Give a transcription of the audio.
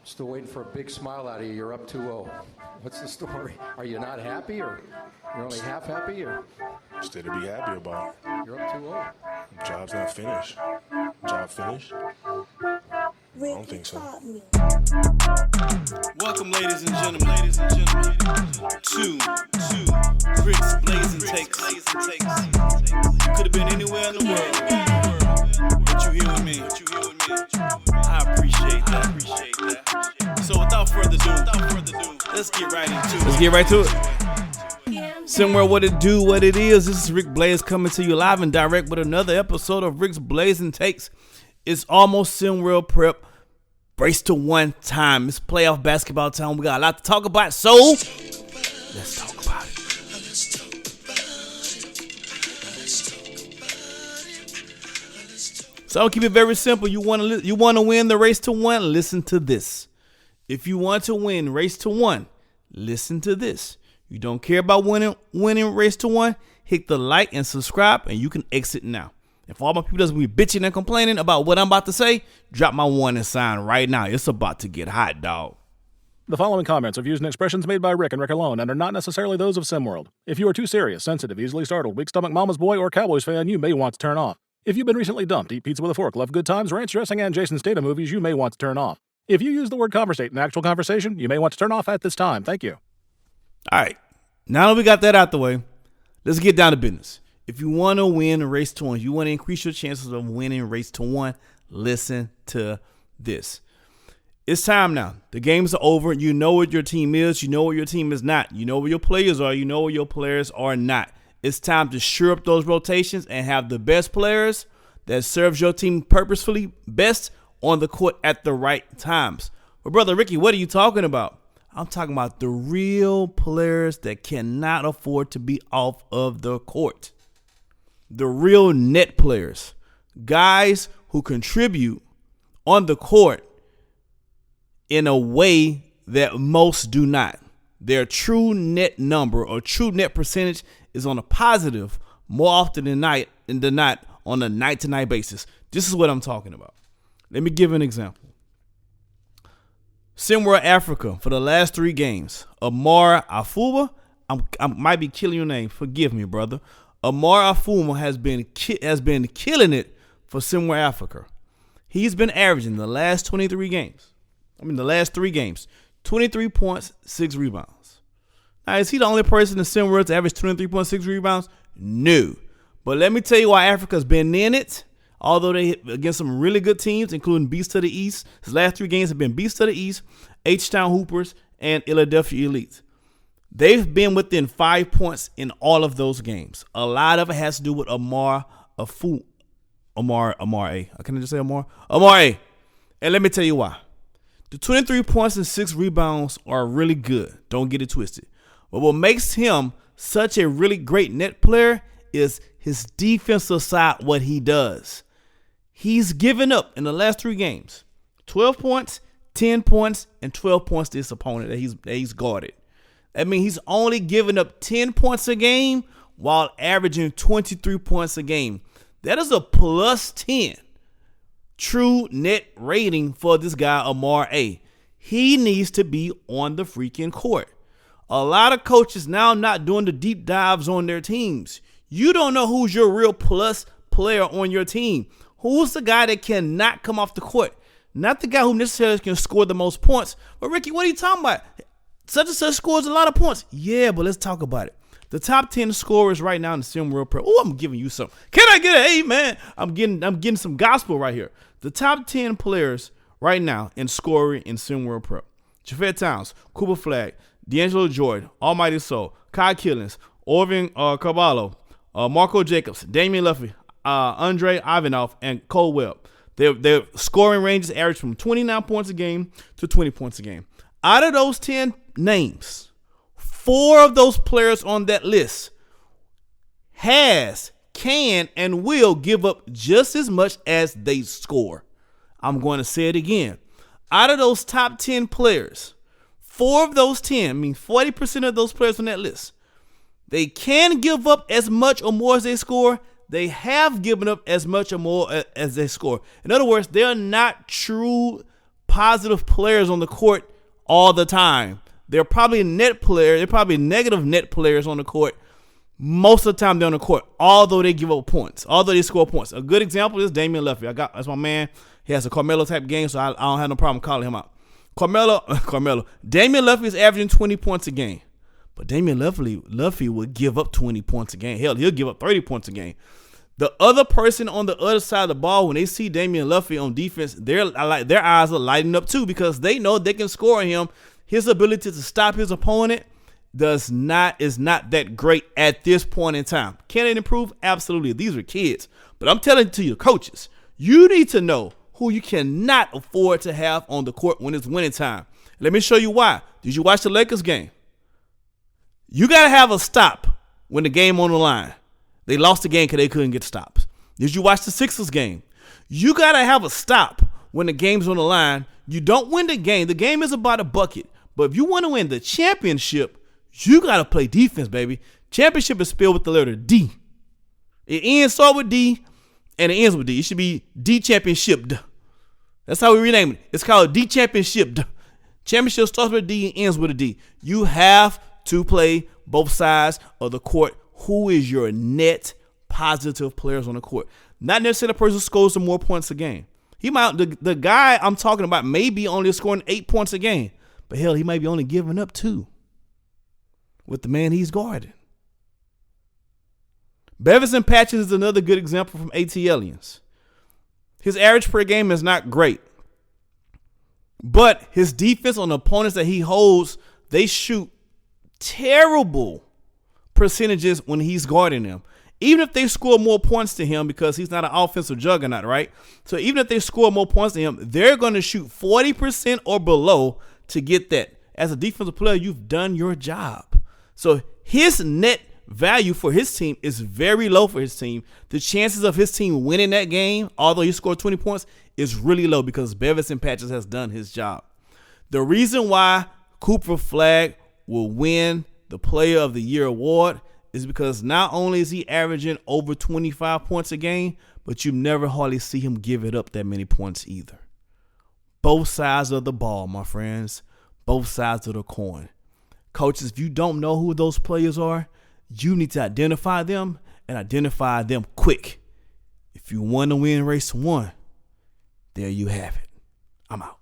Still waiting for a big smile out of you. You're up 2-0. What's the story? Are you not happy, or you're only half happy, or? Still to be happy about. You're up 2-0. Job's not finished. Job finished? I don't think so. Welcome, ladies and gentlemen, to Rick's BLAZIN takes. You could have been anywhere in the world, but you here with me. I appreciate that. So without further ado, let's get right into it. SimWorld, what it do, what it is. This is Rick Blaze coming to you live and direct with another episode of Rick's BLAZIN takes. It's almost SimWorld prep. Race to one time. It's playoff basketball time. We got a lot to talk about, so let's talk about it. So I'll keep it very simple. You want to win the race to one? Listen to this. If you want to win race to one, listen to this. You don't care about winning race to one? Hit the like and subscribe, and you can exit now. If all my people doesn't be bitching and complaining about what I'm about to say, drop my warning sign right now. It's about to get hot, dog. The following comments are views and expressions made by Rick and Rick alone and are not necessarily those of SimWorld. If you are too serious, sensitive, easily startled, weak stomach mama's boy, or Cowboys fan, you may want to turn off. If you've been recently dumped, eat pizza with a fork, love good times, ranch dressing, and Jason Statham movies, you may want to turn off. If you use the word conversate in actual conversation, you may want to turn off at this time. Thank you. All right. Now that we got that out the way, let's get down to business. If you want to win a race to one, you want to increase your chances of winning race to one, listen to this. It's time now. The games are over. You know what your team is. You know what your team is not. You know where your players are. You know where your players are not. It's time to shore up those rotations and have the best players that serves your team purposefully best on the court at the right times. Well, Brother Ricky, what are you talking about? I'm talking about the real players that cannot afford to be off of the court. The real net players, guys who contribute on the court in a way that most do not. Their true net number or true net percentage is on a positive more often than not on a night-to-night basis. This is what I'm talking about. Let me give an example. SimWorld Africa for the last 3 games. Amar Afuba, I might be killing your name. Forgive me, brother. Amar Afuma has been killing it for SimWorld Africa. He's been averaging the last 3 games, 23 points, 6 rebounds. Now, is he the only person in SimWorld to average 23.6 rebounds? No. But let me tell you why Africa's been in it. Although they hit against some really good teams, including Beasts of the East. His last 3 games have been Beasts of the East, H-Town Hoopers, and Philadelphia Elites. They've been within 5 points in all of those games. A lot of it has to do with Amar A. Can I just say Amar? Amar A. And let me tell you why. The 23 points and 6 rebounds are really good. Don't get it twisted. But what makes him such a really great net player is his defensive side, what he does. He's given up in the last 3 games 12 points, 10 points, and 12 points to his opponent that he's guarded. I mean, he's only giving up 10 points a game while averaging 23 points a game. That is a plus 10 true net rating for this guy, Amar A. He needs to be on the freaking court. A lot of coaches now not doing the deep dives on their teams. You don't know who's your real plus player on your team. Who's the guy that cannot come off the court? Not the guy who necessarily can score the most points. But Ricky, what are you talking about? Such and such scores a lot of points. Yeah, but let's talk about it. The top 10 scorers right now in the SimWorld Prep. Oh, I'm giving you some. Can I get an amen? I'm getting some gospel right here. The top 10 players right now in scoring in SimWorld Prep. Jafet Towns, Cooper Flagg, D'Angelo Jordan, Almighty Soul, Kai Killings, Orvin Carvalho, Marco Jacobs, Damian Luffy, Andre Ivanov, and Cole Webb. Their scoring ranges average from 29 points a game to 20 points a game. Out of those 10 names, 4 of those players on that list can, and will give up just as much as they score. I'm going to say it again. Out of those top 10 players, 4 of those 10, I mean 40% of those players on that list, they can give up as much or more as they score. They have given up as much or more as they score. In other words, they're not true positive players on the court all the time. They're probably negative net players on the court. Most of the time they're on the court, although they give up points, although they score points. A good example is Damian Lillard. That's my man. He has a Carmelo type game, so I don't have no problem calling him out. Damian Lillard is averaging 20 points a game, but Damian Lillard will give up 20 points a game. Hell, he'll give up 30 points a game. The other person on the other side of the ball, when they see Damian Lillard on defense, their eyes are lighting up too, because they know they can score on him. His ability to stop his opponent is not that great at this point in time. Can it improve? Absolutely. These are kids. But I'm telling to you, coaches, you need to know who you cannot afford to have on the court when it's winning time. Let me show you why. Did you watch the Lakers game? You got to have a stop when the game on the line. They lost the game because they couldn't get stops. Did you watch the Sixers game? You got to have a stop when the game's on the line. You don't win the game. The game is about a bucket. But if you want to win the championship, you got to play defense, baby. Championship is spelled with the letter D. It starts with D and it ends with D. It should be D championship. That's how we rename it. It's called D championship. Championship starts with D and ends with a D. You have to play both sides of the court. Who is your net positive players on the court? Not necessarily the person who scores the more points a game. The guy I'm talking about may be only scoring 8 points a game, but hell, he might be only giving up 2 with the man he's guarding. Beverson Patches is another good example from AT Aliens. His average per game is not great, but his defense on the opponents that he holds, they shoot terrible percentages when he's guarding them. Even if they score more points to him, because he's not an offensive juggernaut, right? So even if they score more points to him, they're going to shoot 40% or below to get that. As a defensive player, you've done your job. So his net value for his team is very low for his team. The chances of his team winning that game, although he scored 20 points, is really low because Beverson Patches has done his job. The reason why Cooper Flagg will win the Player of the Year award is because not only is he averaging over 25 points a game, but you never hardly see him give it up that many points either. Both sides of the ball, my friends. Both sides of the coin. Coaches, if you don't know who those players are, you need to identify them and identify them quick. If you want to win race 1, there you have it. I'm out.